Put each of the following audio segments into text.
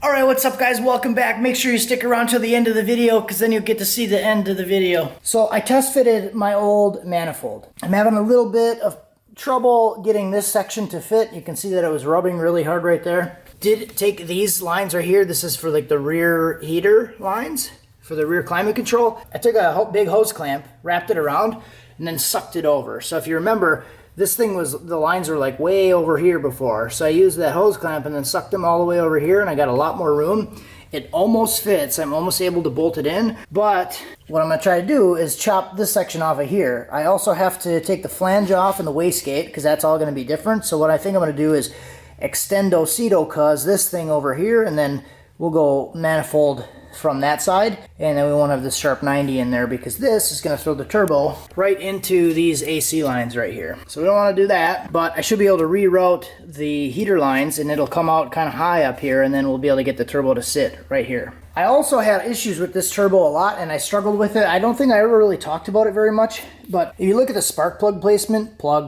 Alright, what's up guys? Welcome back. Make sure you stick around till the end of the video because then you'll get to see the end of the video. So I test fitted my old manifold. I'm having a little bit of trouble getting this section to fit. You can see that it was rubbing really hard right there. Did take these lines right here. This is for like the rear heater lines for the rear climate control. I took a big hose clamp, wrapped it around, and then sucked it over. So if you remember, this thing was, the lines were like way over here before. So I used that hose clamp and then sucked them all the way over here, and I got a lot more room. It almost fits. I'm almost able to bolt it in. But what I'm gonna try to do is chop this section off of here. I also have to take the flange off and the wastegate because that's all gonna be different. So what I think I'm gonna do is extendo cause this thing over here, and then we'll go manifold from that side, and then we won't have this sharp 90 in there because this is going to throw the turbo right into these AC lines right here. So we don't want to do that, but I should be able to reroute the heater lines and it'll come out kind of high up here, and then we'll be able to get the turbo to sit right here. I also had issues with this turbo a lot and I struggled with it. I don't think I ever really talked about it very much, but if you look at the spark plug placement, plug.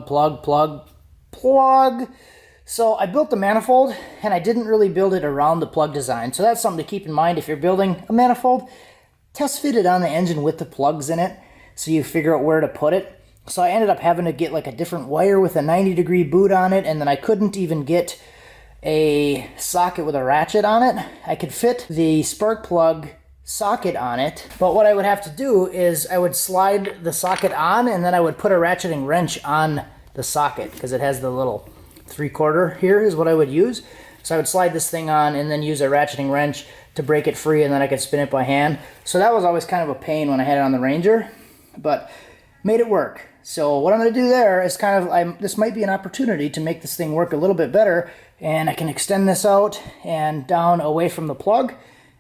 So I built the manifold and I didn't really build it around the plug design. So that's something to keep in mind if you're building a manifold. Test fit it on the engine with the plugs in it so you figure out where to put it. So I ended up having to get like a different wire with a 90-degree boot on it, and then I couldn't even get a socket with a ratchet on it. I could fit the spark plug socket on it, but what I would have to do is I would slide the socket on and then I would put a ratcheting wrench on the socket because it has the little 3/4 here is what I would use. So I would slide this thing on and then use a ratcheting wrench to break it free, and then I could spin it by hand. So that was always kind of a pain when I had it on the Ranger, but made it work. So what I'm going to do there is kind of, this might be an opportunity to make this thing work a little bit better, and I can extend this out and down away from the plug,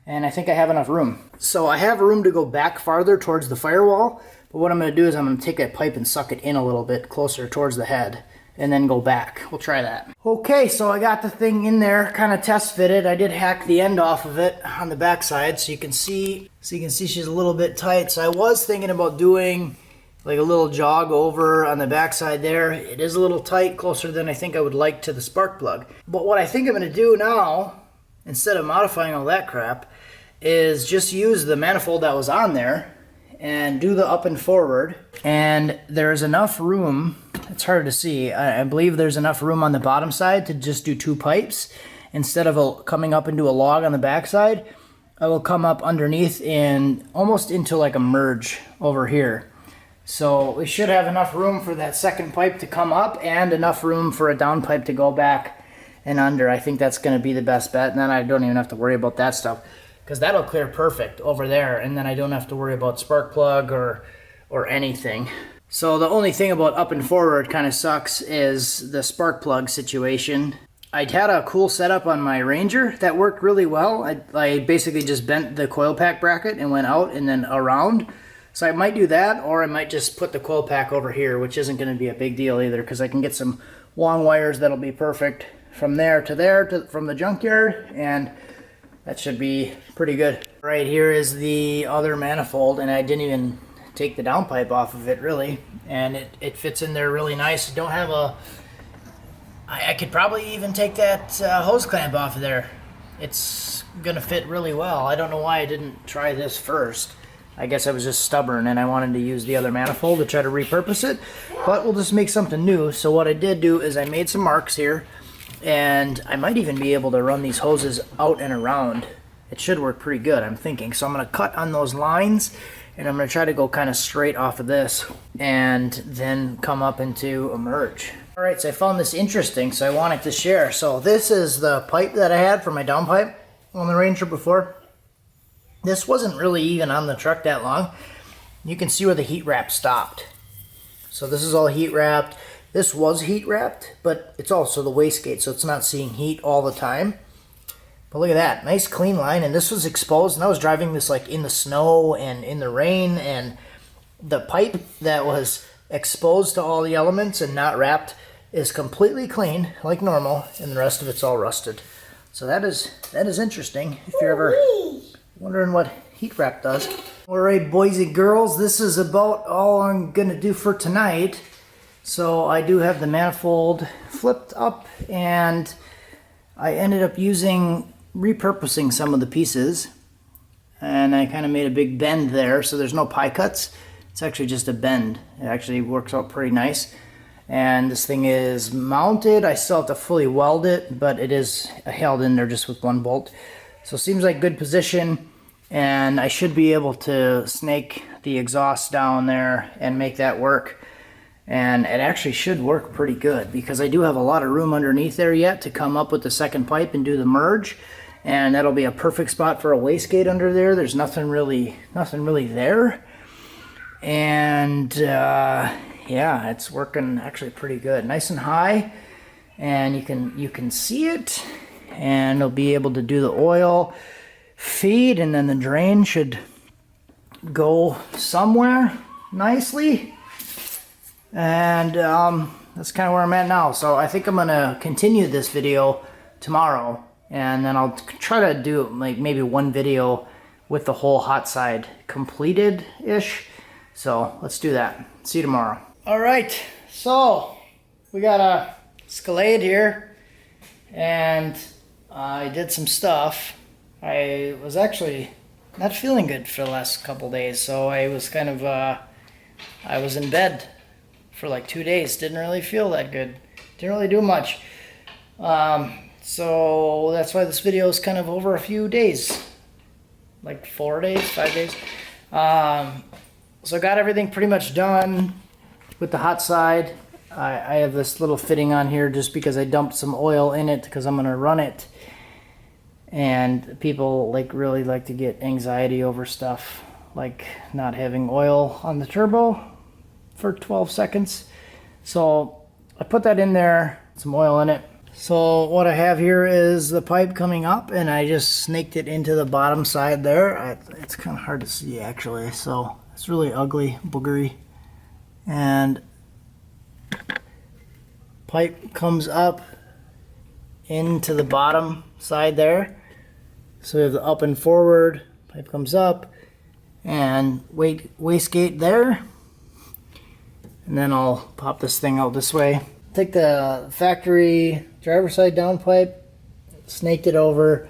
and I think I have enough room. So I have room to go back farther towards the firewall, but what I'm going to do is I'm going to take that pipe and suck it in a little bit closer towards the head, and then go back. We'll try that. Okay, so I got the thing in there, kind of test fitted. I did hack the end off of it on the back side, so you can see she's a little bit tight. So I was thinking about doing like a little jog over on the back side there. It is a little tight, closer than I think I would like to the spark plug. But what I think I'm gonna do now, instead of modifying all that crap, is just use the manifold that was on there and do the up and forward. And there's enough room, it's hard to see, I believe there's enough room on the bottom side to just do 2 pipes. Instead of coming up into a log on the back side, I will come up underneath and almost into like a merge over here. So we should have enough room for that second pipe to come up and enough room for a downpipe to go back and under. I think that's going to be the best bet, and then I don't even have to worry about that stuff because that'll clear perfect over there, and then I don't have to worry about spark plug or anything. So the only thing about up and forward kind of sucks is the spark plug situation. I'd had a cool setup on my Ranger that worked really well. I basically just bent the coil pack bracket and went out and then around. So I might do that, or I might just put the coil pack over here, which isn't going to be a big deal either because I can get some long wires that'll be perfect from there to from the junkyard, and that should be pretty good. Right here is the other manifold, and I didn't even take the downpipe off of it really, and it fits in there really nice. Don't have I could probably even take that hose clamp off of there. It's gonna fit really well. I don't know why I didn't try this first. I guess I was just stubborn and I wanted to use the other manifold to try to repurpose it, but we'll just make something new. So what I did do is I made some marks here, and I might even be able to run these hoses out and around. It should work pretty good, I'm thinking. So I'm gonna cut on those lines, and I'm going to try to go kind of straight off of this and then come up into a merge. Alright, so I found this interesting, so I wanted to share. So this is the pipe that I had for my downpipe on the Ranger before. This wasn't really even on the truck that long. You can see where the heat wrap stopped. So this is all heat wrapped. This was heat wrapped, but it's also the wastegate, so it's not seeing heat all the time. But look at that, nice clean line, and this was exposed, and I was driving this like in the snow and in the rain, and the pipe that was exposed to all the elements and not wrapped is completely clean like normal, and the rest of it's all rusted. So that is interesting if you're ever wondering what heat wrap does. Alright, boys and girls, this is about all I'm gonna do for tonight. So I do have the manifold flipped up, and I ended up using repurposing some of the pieces, and I kind of made a big bend there, so there's no pie cuts. It's actually just a bend. It actually works out pretty nice. And this thing is mounted. I still have to fully weld it, but it is held in there just with one bolt. So it seems like good position, and I should be able to snake the exhaust down there and make that work. And it actually should work pretty good because I do have a lot of room underneath there yet to come up with the second pipe and do the merge. And that'll be a perfect spot for a wastegate under there. There's nothing really there. And yeah, it's working actually pretty good. Nice and high, and you can see it, and it'll be able to do the oil feed, and then the drain should go somewhere nicely. And that's kind of where I'm at now. So I think I'm gonna continue this video tomorrow, and then I'll try to do like maybe one video with the whole hot side completed ish. So let's do that. See you tomorrow. All right, so we got a Escalade here, and I did some stuff. I was actually not feeling good for the last couple days, so I was kind of I was in bed for like 2 days. Didn't really feel that good. Didn't really do much. So that's why this video is kind of over a few days, like 4 days, 5 days. So I got everything pretty much done with the hot side. I have this little fitting on here just because I dumped some oil in it because I'm going to run it. And people really like to get anxiety over stuff like not having oil on the turbo for 12 seconds. So I put that in there, some oil in it. So what I have here is the pipe coming up, and I just snaked it into the bottom side there. It's kind of hard to see actually, so it's really ugly, boogery. And pipe comes up into the bottom side there. So we have the up and forward, pipe comes up, and wastegate there. And then I'll pop this thing out this way. Take the factory driver side downpipe, snaked it over,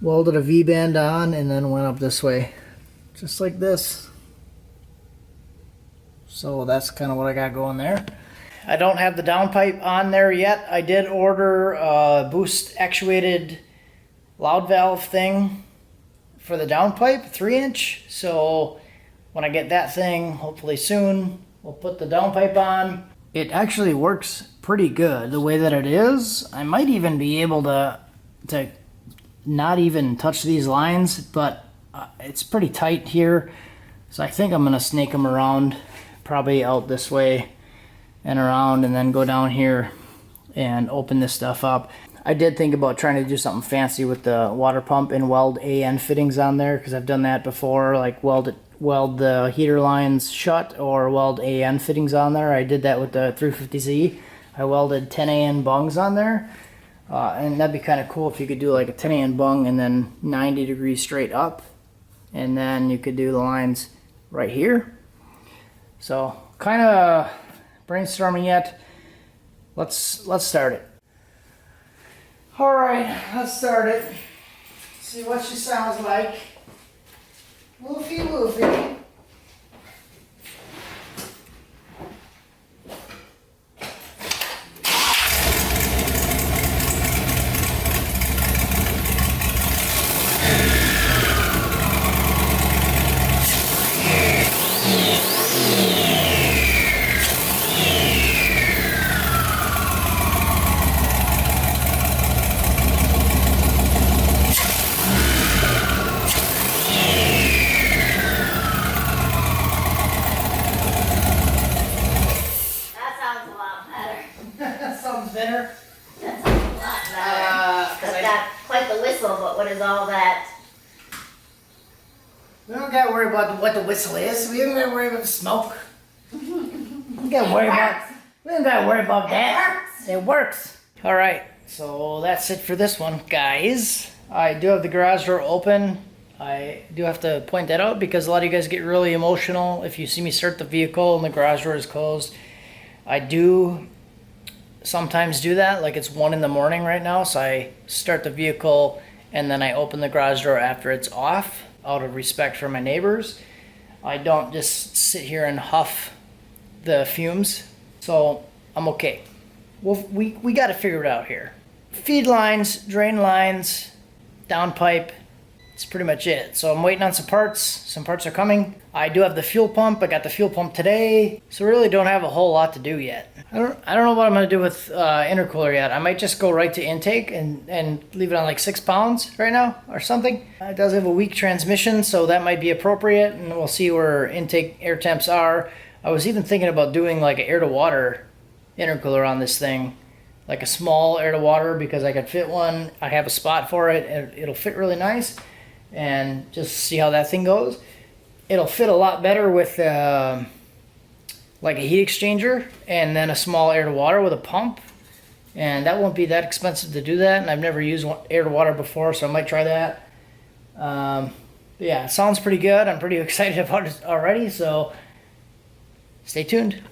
welded a V-band on, and then went up this way, just like this. So that's kind of what I got going there. I don't have the downpipe on there yet. I did order a boost actuated loud valve thing for the downpipe, 3-inch. So when I get that thing, hopefully soon, we'll put the downpipe on. It actually works pretty good the way that it is. I might even be able to not even touch these lines, but it's pretty tight here. So I think I'm gonna snake them around, probably out this way and around, and then go down here and open this stuff up. I did think about trying to do something fancy with the water pump and weld AN fittings on there, because I've done that before, like weld the heater lines shut or weld AN fittings on there. I did that with the 350Z. I welded 10 AN bungs on there, and that'd be kind of cool if you could do like a 10 AN bung and then 90 degrees straight up, and then you could do the lines right here. So kind of brainstorming yet. Let's start it. All right, let's start it. See what she sounds like. Woofy woofy. Better. That sounds a lot better. That's got quite the whistle, but what is all that? We don't got to worry about what the whistle is. We don't got to worry about the smoke. We don't got to worry about that. It works. All right, so that's it for this one, guys. I do have the garage door open. I do have to point that out because a lot of you guys get really emotional if you see me start the vehicle and the garage door is closed. I do sometimes do that, like it's 1 in the morning right now, so I start the vehicle and then I open the garage door after it's off out of respect for my neighbors. I don't just sit here and huff the fumes, so I'm okay. Well, we got to figure it out here. Feed lines, drain lines, downpipe. That's pretty much it. So I'm waiting on some parts. Some parts are coming. I do have the fuel pump. I got the fuel pump today. So really don't have a whole lot to do yet. I don't know what I'm going to do with intercooler yet. I might just go right to intake and leave it on like 6 pounds right now or something. It does have a weak transmission, so that might be appropriate, and we'll see where intake air temps are. I was even thinking about doing like an air to water intercooler on this thing, like a small air to water, because I could fit one. I have a spot for it, and it'll fit really nice, and just see how that thing goes. It'll fit a lot better with like a heat exchanger and then a small air to water with a pump, and that won't be that expensive to do that, and I've never used air to water before, so I might try that. Yeah, it sounds pretty good. I'm pretty excited about it already, so stay tuned.